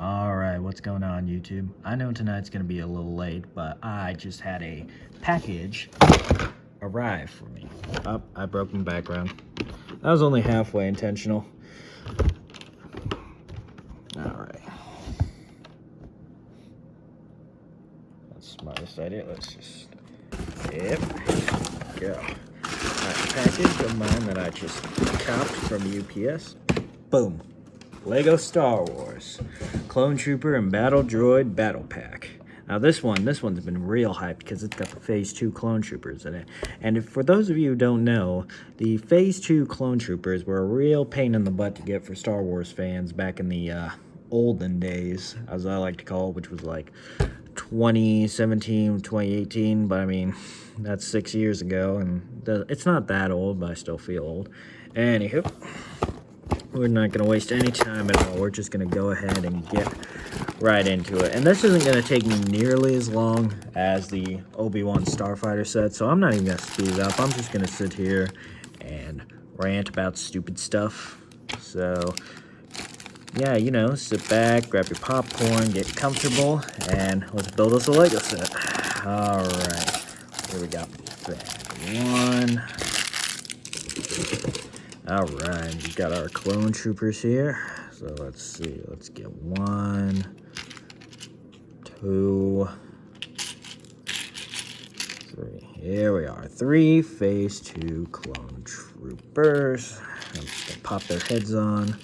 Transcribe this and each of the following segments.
Alright, what's going on YouTube? I know tonight's gonna be a little late, but I just had a package arrive for me. Oh, I broke my background. That was only halfway intentional. Alright. That's the smartest idea. Let's just... Yep. Go. Alright, package of mine that I just copped from UPS. Boom. Lego Star Wars Clone Trooper and Battle Droid Battle Pack. Now this one's been real hyped because it's got the Phase 2 Clone Troopers in it. And for those of you who don't know, the Phase 2 Clone Troopers were a real pain in the butt to get for Star Wars fans back in the olden days, as I like to call it, which was like 2017, 2018, but I mean, that's 6 years ago, and it's not that old, but I still feel old. Anywho, we're not going to waste any time at all. We're just going to go ahead and get right into it. And this isn't going to take me nearly as long as the Obi-Wan Starfighter set, so I'm not even going to speed it up. I'm just going to sit here and rant about stupid stuff. So, yeah, you know, sit back, grab your popcorn, get comfortable, and let's build us a Lego set. All right, here we go. One. All right, we've got our clone troopers here. So let's see, let's get 1, 2, 3. Here we are, 3 Phase 2 clone troopers. I'm just gonna pop their heads on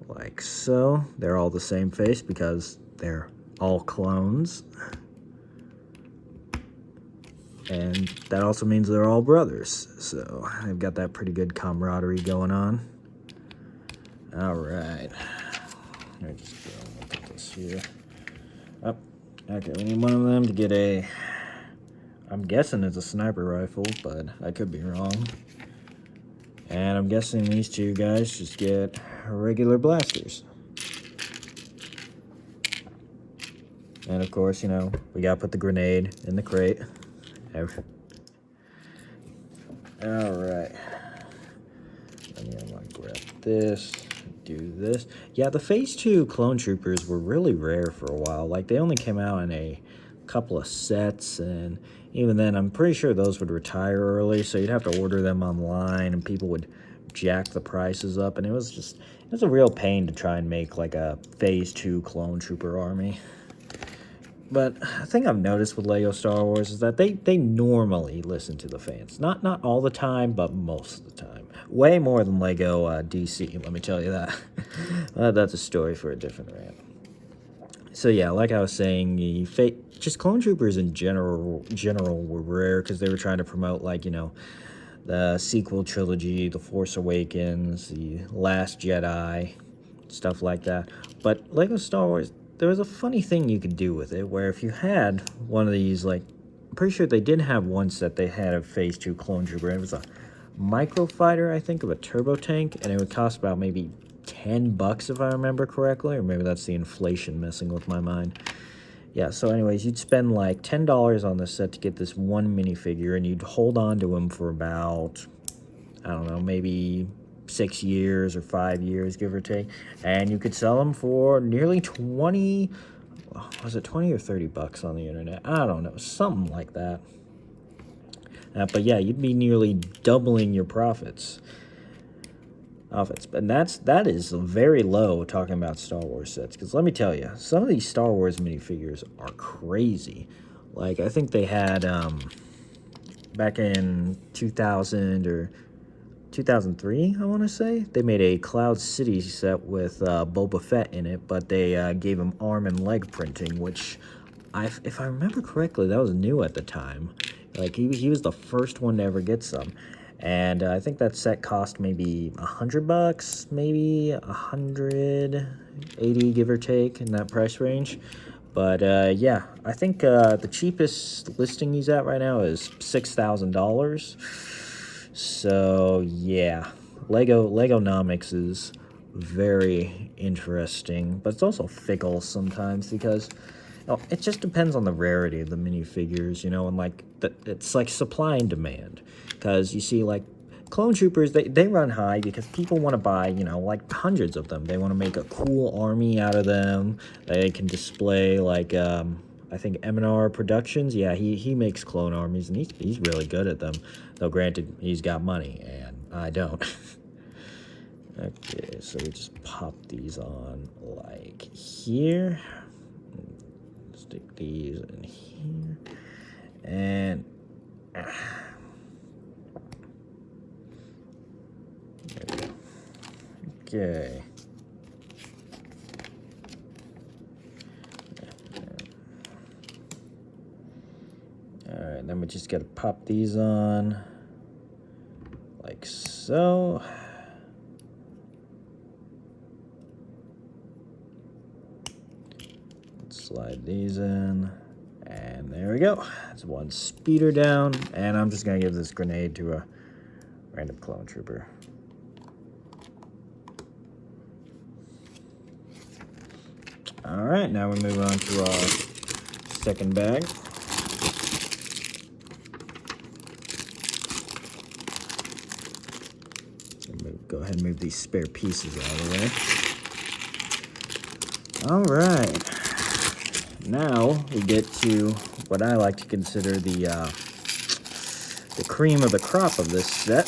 like so. They're all the same face because they're all clones. And that also means they're all brothers. So they've got that pretty good camaraderie going on. All right. Let me just look at this here. Oh, okay, we need one of them to get a... I'm guessing it's a sniper rifle, but I could be wrong. And I'm guessing these two guys just get regular blasters. And of course, you know, we gotta put the grenade in the crate. Alright. I'm gonna grab this, do this. Yeah, the Phase 2 Clone Troopers were really rare for a while. Like, they only came out in a couple of sets, and even then, I'm pretty sure those would retire early, so you'd have to order them online, and people would jack the prices up, and it was a real pain to try and make, like, a Phase 2 Clone Trooper army. But the thing I've noticed with Lego Star Wars is that they normally listen to the fans. Not all the time, but most of the time. Way more than Lego DC, let me tell you that. That's a story for a different rant. So yeah, like I was saying, just Clone Troopers in general were rare because they were trying to promote, like, you know, the sequel trilogy, The Force Awakens, The Last Jedi, stuff like that. But Lego Star Wars, there was a funny thing you could do with it, where if you had one of these, like, I'm pretty sure they did have one set they had a Phase 2 Clone Trooper. It was a microfighter, I think, of a turbo tank, and it would cost about maybe $10 if I remember correctly, or maybe that's the inflation messing with my mind. Yeah, so anyways, you'd spend like $10 on this set to get this one minifigure, and you'd hold on to him for about, I don't know, maybe 6 years or 5 years, give or take, and you could sell them for nearly 20, was it 20 or $30 on the internet? I don't know, something like that. But yeah, you'd be nearly doubling your profits. And that is very low talking about Star Wars sets, because let me tell you, some of these Star Wars minifigures are crazy. Like, I think they had, back in 2000 or 2003, I want to say, they made a Cloud City set with Boba Fett in it, but they gave him arm and leg printing, which, if I remember correctly, that was new at the time. Like, he was the first one to ever get some. And I think that set cost maybe $100, maybe 180, give or take, in that price range. But yeah, I think the cheapest listing he's at right now is $6,000. So yeah, Legonomics is very interesting, but it's also fickle sometimes because, you know, it just depends on the rarity of the minifigures, you know, and like it's like supply and demand. Because you see, like, clone troopers, they run high because people want to buy, you know, like hundreds of them. They want to make a cool army out of them. They can display like, I think M&R Productions. Yeah, he makes clone armies, and he's really good at them. Though granted, he's got money, and I don't. Okay, so we just pop these on like here. Stick these in here. And there we go. Okay. Alright, then we just gotta pop these on like so. Slide these in, and there we go. That's one speeder down, and I'm just gonna give this grenade to a random clone trooper. All right, now we move on to our second bag. Go ahead and move these spare pieces out of the way. All right. Now we get to what I like to consider the cream of the crop of this set,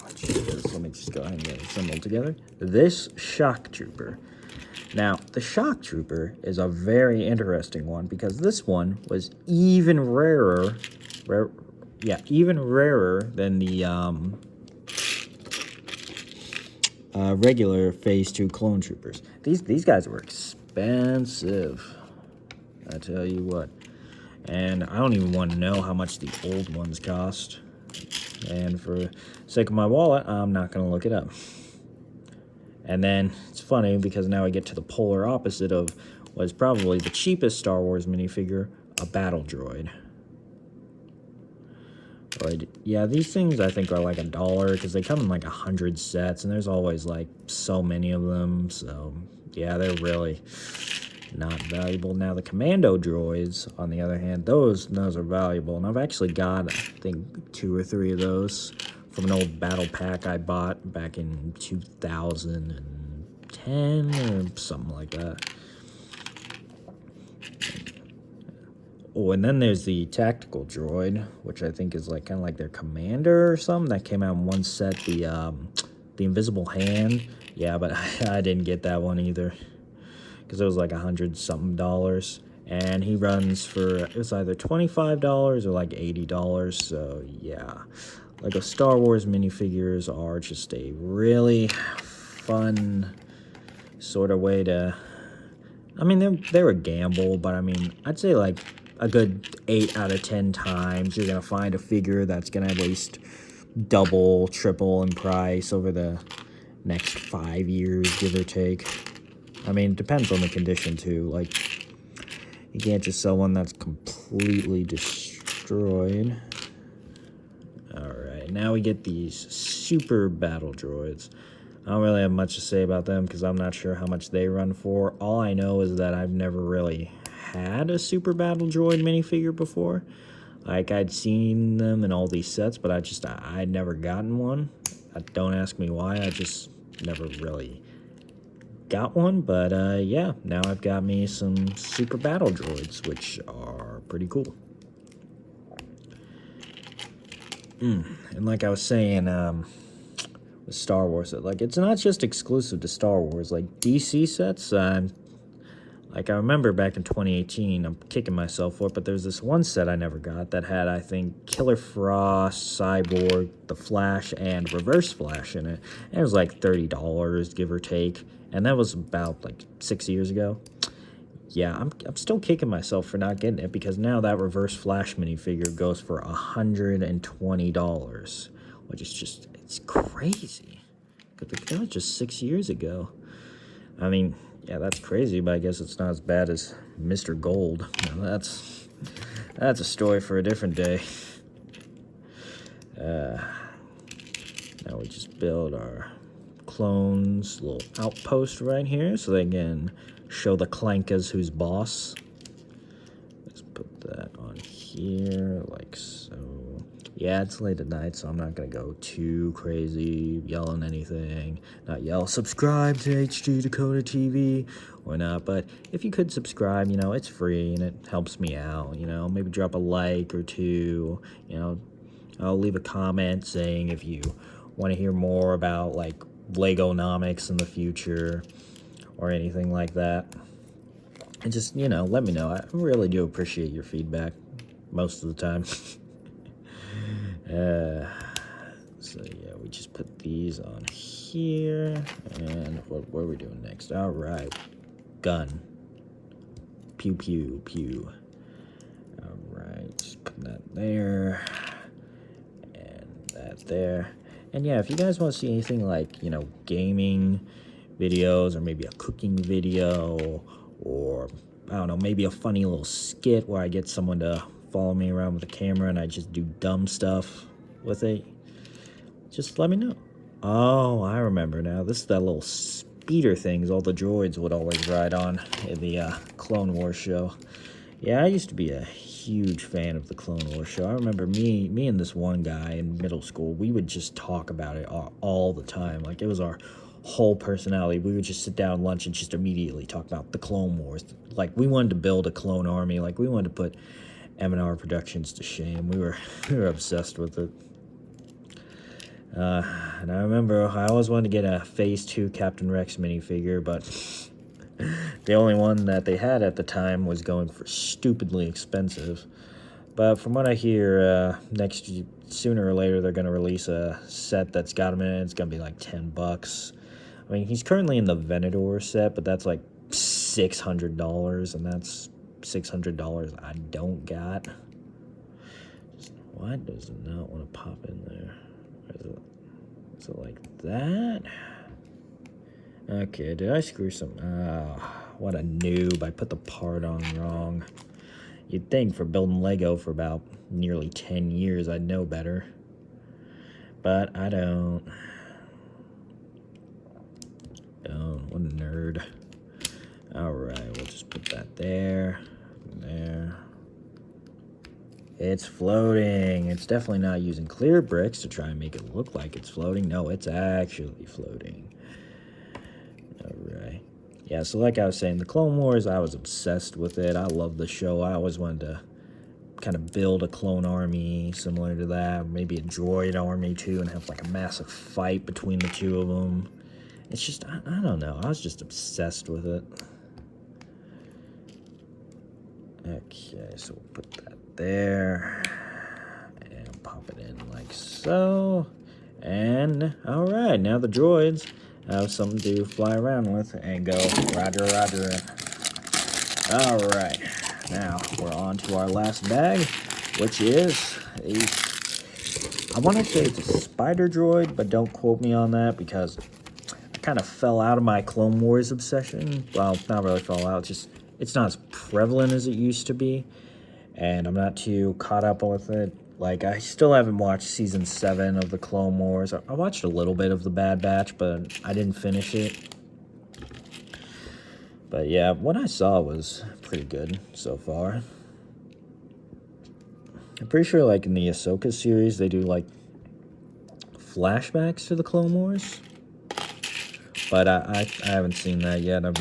which is, let me just go ahead and get it assembled together. This Shock Trooper. Now, the Shock Trooper is a very interesting one because this one was even rarer, even rarer than the regular Phase 2 clone troopers. These guys were expensive, I tell you what. And I don't even want to know how much the old ones cost. And for the sake of my wallet, I'm not going to look it up. And then it's funny because now I get to the polar opposite of what is probably the cheapest Star Wars minifigure, a battle droid. But yeah, these things I think are like $1 because they come in like 100 sets, and there's always like so many of them. So yeah, they're really not valuable. Now the commando droids, on the other hand, those are valuable, and I've actually got, I think, 2 or 3 of those from an old battle pack I bought back in 2010 or something like that. Oh, and then there's the tactical droid, which I think is like kind of like their commander or something. That came out in one set, the invisible hand. Yeah, but I didn't get that one either because it was like $100-something. And he runs for, it was either $25 or like $80. So yeah, Lego Star Wars minifigures are just a really fun sort of way to, I mean, they're a gamble, but I mean, I'd say like a good 8 out of 10 times you're gonna find a figure that's gonna at least double, triple in price over the next 5 years, give or take. I mean, it depends on the condition too. Like, you can't just sell one that's completely destroyed. Alright, now we get these super battle droids. I don't really have much to say about them because I'm not sure how much they run for. All I know is that I've never really had a super battle droid minifigure before. Like, I'd seen them in all these sets, but I'd never gotten one. Don't ask me why, I just never really got one. But yeah, now I've got me some super battle droids, which are pretty cool. And like I was saying, with Star Wars, like, it's not just exclusive to Star Wars. Like, DC sets, like, I remember back in 2018, I'm kicking myself for it, but there's this one set I never got that had, I think, Killer Frost, Cyborg, The Flash, and Reverse Flash in it. And it was like $30, give or take. And that was about, like, 6 years ago. Yeah, I'm still kicking myself for not getting it because now that Reverse Flash minifigure goes for $120, which is just, it's crazy. Because that was just 6 years ago. I mean, yeah, that's crazy, but I guess it's not as bad as Mr. Gold. Now, that's a story for a different day. Now we just build our clones' little outpost right here so they can show the Clankas who's boss. Let's put that on here like so. Yeah, it's late at night, so I'm not gonna go too crazy yelling anything. Not yell, subscribe to HD Dakota TV or not, but if you could subscribe, you know, it's free and it helps me out, you know, maybe drop a like or two, you know, I'll leave a comment saying if you want to hear more about like Legonomics in the future or anything like that. And just, you know, let me know. I really do appreciate your feedback most of the time. So yeah, we just put these on here. And what are we doing next? All right. Gun. Pew, pew, pew. All right. Just put that there. And that there. And yeah, if you guys want to see anything like, you know, gaming videos or maybe a cooking video or, I don't know, maybe a funny little skit where I get someone to follow me around with a camera and I just do dumb stuff with it, just let me know. Oh, I remember now. This is that little speeder things all the droids would always ride on in the Clone Wars show. Yeah, I used to be a huge fan of the Clone Wars show. I remember me and this one guy in middle school, we would just talk about it all the time. Like, it was our whole personality. We would just sit down at lunch and just immediately talk about the Clone Wars. Like, we wanted to build a clone army. Like, we wanted to put M&R Productions to shame. We were obsessed with it. And I remember I always wanted to get a Phase 2 Captain Rex minifigure, but the only one that they had at the time was going for stupidly expensive. But from what I hear, sooner or later, they're going to release a set that's got him in it. It's going to be like $10. I mean, he's currently in the Venator set, but that's like $600, and that's $600 I don't got. Why does it not want to pop in there? Is it like that? Okay, did I screw some? Oh, what a noob. I put the part on wrong. You'd think for building Lego for about nearly 10 years I'd know better. But I don't. Oh, what a nerd. Alright, we'll just put that there. There. It's floating. It's definitely not using clear bricks to try and make it look like it's floating. No, it's actually floating. Alright. Yeah, so like I was saying, the Clone Wars, I was obsessed with it. I love the show. I always wanted to kind of build a clone army similar to that. Maybe a droid army, too, and have like a massive fight between the two of them. It's just, I don't know. I was just obsessed with it. Okay, so we'll put that there. And pop it in like so. And, alright, now the droids have something to fly around with and go, roger, roger. Alright, now we're on to our last bag, which is I want to say it's a spider droid, but don't quote me on that because I kind of fell out of my Clone Wars obsession. Well, not really fell out, just it's not as prevalent as it used to be, and I'm not too caught up with it. Like, I still haven't watched Season 7 of the Clone Wars. I watched a little bit of The Bad Batch, but I didn't finish it. But yeah, what I saw was pretty good so far. I'm pretty sure, like, in the Ahsoka series, they do, like, flashbacks to the Clone Wars. But I haven't seen that yet. I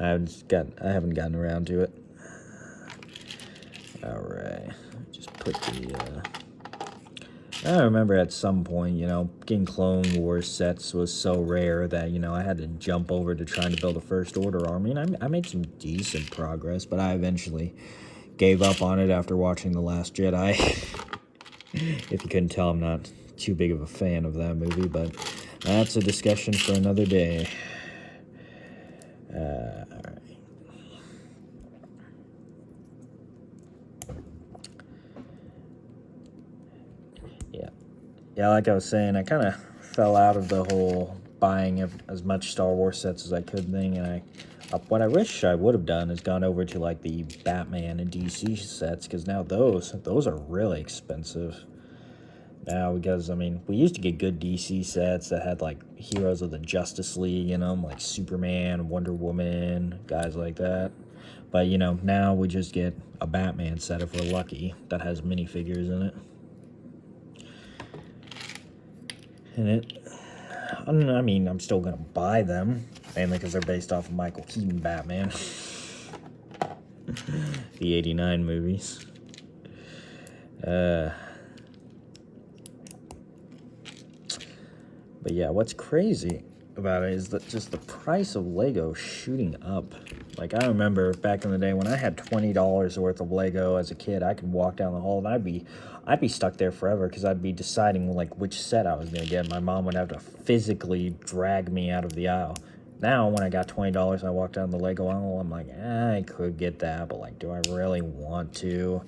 haven't gotten around to it. Alright, just put the, I remember at some point, you know, getting Clone Wars sets was so rare that, you know, I had to jump over to trying to build a First Order army, and I made some decent progress, but I eventually gave up on it after watching The Last Jedi. If you couldn't tell, I'm not too big of a fan of that movie, but that's a discussion for another day. Alright. Yeah, like I was saying, I kind of fell out of the whole buying of as much Star Wars sets as I could thing, and what I wish I would have done is gone over to like the Batman and DC sets, because now those are really expensive. now because, I mean, we used to get good DC sets that had, like, heroes of the Justice League in them, like Superman, Wonder Woman, guys like that. But, you know, now we just get a Batman set if we're lucky that has minifigures in it. And I don't know, I mean, I'm still going to buy them, mainly because they're based off of Michael Keaton Batman. The 89 movies. But yeah, what's crazy about it is that just the price of Lego shooting up. Like, I remember back in the day when I had $20 worth of Lego as a kid, I could walk down the hall and I'd be stuck there forever because I'd be deciding like which set I was gonna get. My mom would have to physically drag me out of the aisle. Now, when I got $20 and I walked down the Lego aisle, I'm like, I could get that, but like, do I really want to?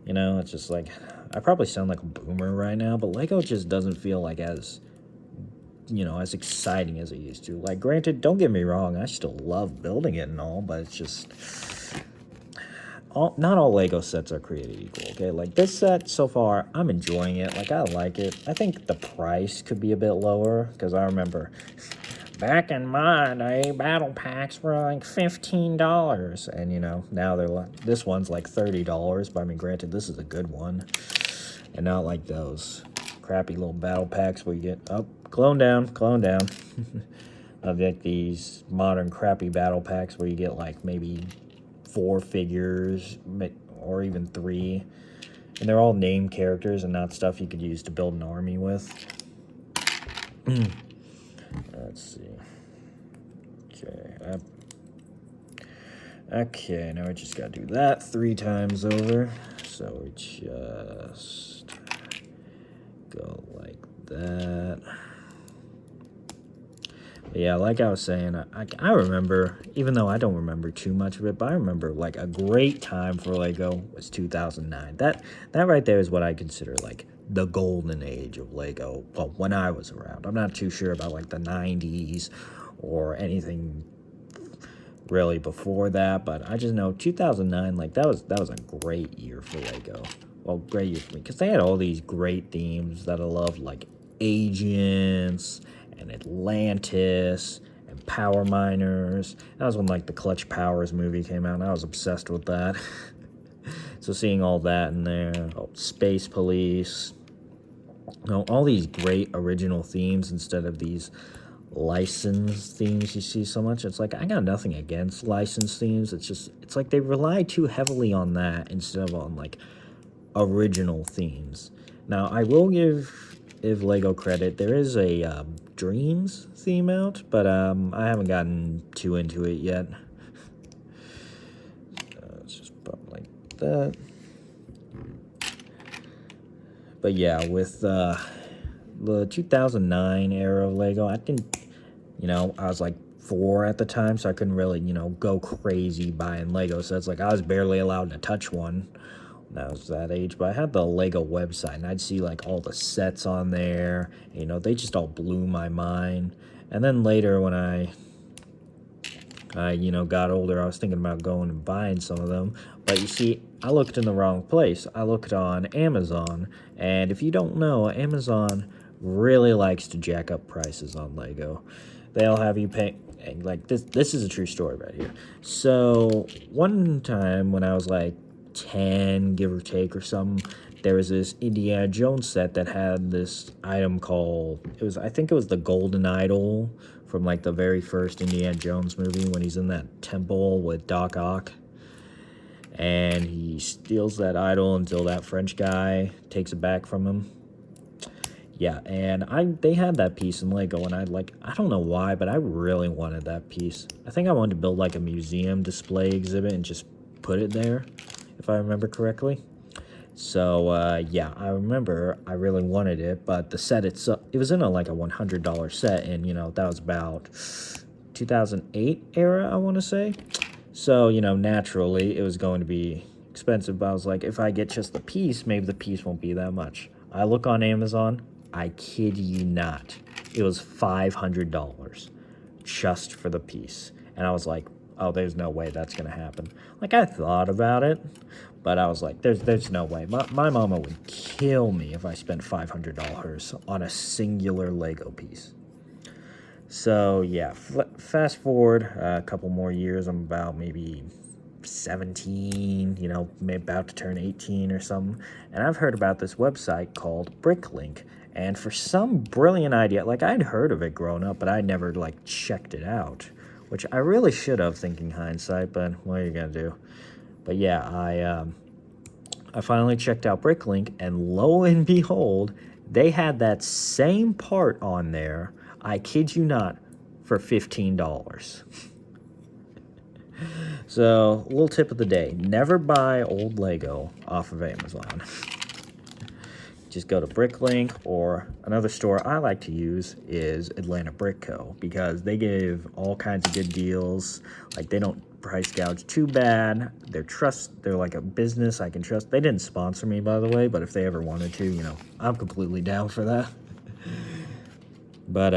You know, it's just like, I probably sound like a boomer right now, but Lego just doesn't feel like as, you know, as exciting as it used to. Like, granted, don't get me wrong, I still love building it and all, but it's just, not all Lego sets are created equal, okay? Like, this set, so far, I'm enjoying it. Like, I like it. I think the price could be a bit lower, because I remember back in my day, battle packs were like $15. And, you know, now they're like, this one's like $30. But, I mean, granted, this is a good one. And not like those crappy little battle packs where you get, oh, clone down. Of like these modern crappy battle packs where you get like maybe 4 figures or even 3. And they're all named characters and not stuff you could use to build an army with. Let's see. Okay, now we just gotta do that 3 times over. So we just go like that. But yeah, like I was saying, I remember, even though I don't remember too much of it, but I remember like a great time for Lego was 2009. That right there is what I consider like the golden age of Lego. Well, when I was around, I'm not too sure about like the 90s or anything really before that, but I just know 2009, like that was a great year for Lego. Well, great year for me because they had all these great themes that I loved, like agents and Atlantis and power miners. That was when like the Clutch Powers movie came out, and I was obsessed with that. So seeing all that in there, Space Police, you know, all these great original themes instead of these licensed themes you see so much. It's like, I got nothing against licensed themes. It's like they rely too heavily on that instead of on like original themes. Now, I will give Lego credit. There is a Dreams theme out, but I haven't gotten too into it yet. Let's just put like that. But yeah, with the 2009 era of Lego, I didn't, you know, I was like 4 at the time, so I couldn't really, you know, go crazy buying Lego sets. Like, I was barely allowed to touch one when I was that age, but I had the Lego website, and I'd see like all the sets on there. You know, they just all blew my mind. And then later when I you know, got older, I was thinking about going and buying some of them. But you see, I looked in the wrong place. I looked on Amazon, and if you don't know, Amazon really likes to jack up prices on Lego. They'll have you pay, like, this is a true story right here. So, one time when I was like 10, give or take or something, there was this Indiana Jones set that had this item called, I think it was the Golden Idol from like the very first Indiana Jones movie when he's in that temple with Doc Ock. And he steals that idol until that French guy takes it back from him. Yeah, and they had that piece in Lego, and I don't know why, but I really wanted that piece. I think I wanted to build like a museum display exhibit and just put it there, if I remember correctly. So, yeah, I remember I really wanted it, but the set itself, it was in like a $100 set, and, you know, that was about 2008 era, I want to say. So, you know, naturally, it was going to be expensive, but I was like, if I get just the piece, maybe the piece won't be that much. I look on Amazon, I kid you not, it was $500 just for the piece. And I was like, oh, there's no way that's gonna happen. Like, I thought about it, but I was like, there's no way. My mama would kill me if I spent $500 on a singular Lego piece. So yeah, fast forward a couple more years. I'm about maybe 17, you know, maybe about to turn 18 or something. And I've heard about this website called Bricklink. And for some brilliant idea, like, I'd heard of it growing up, but I never like checked it out, which I really should have, thinking hindsight, but what are you gonna do? But yeah, I finally checked out Bricklink, and lo and behold, they had that same part on there, I kid you not, for $15. So, little tip of the day, never buy old Lego off of Amazon. Just go to Bricklink, or another store I like to use is Atlanta Brick Co. because they give all kinds of good deals. Like, they don't price gouge too bad. They're like a business I can trust. They didn't sponsor me, by the way, but if they ever wanted to, you know, I'm completely down for that. But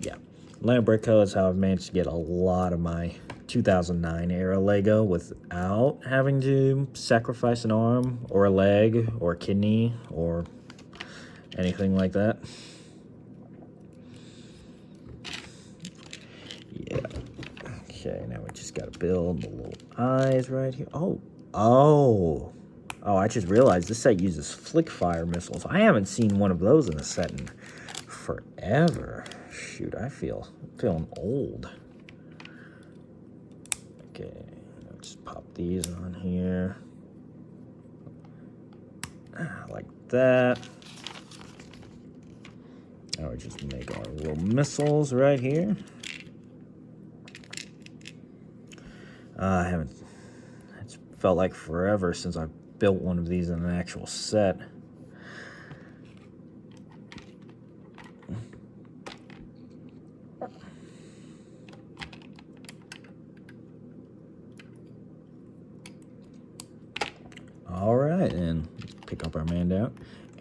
yeah, Atlanta Brick Co. is how I've managed to get a lot of my 2009 era Lego without having to sacrifice an arm or a leg or a kidney or anything like that. Yeah. Okay, now we just gotta build the little eyes right here. Oh, I just realized this set uses flick fire missiles. I haven't seen one of those in a set in forever. Shoot, I'm feeling old. Okay, let's pop these on here. Like that. Now we just make our little missiles right here. It's felt like forever since I built one of these in an actual set. All right, and pick up our man down.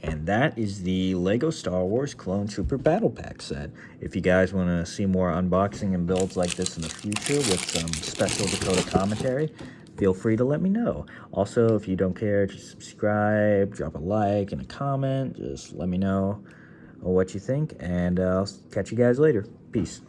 And that is the Lego Star Wars Clone Trooper Battle Pack set. If you guys want to see more unboxing and builds like this in the future with some special Dakota commentary, feel free to let me know. Also, if you don't care, just subscribe, drop a like and a comment. Just let me know what you think, and I'll catch you guys later. Peace.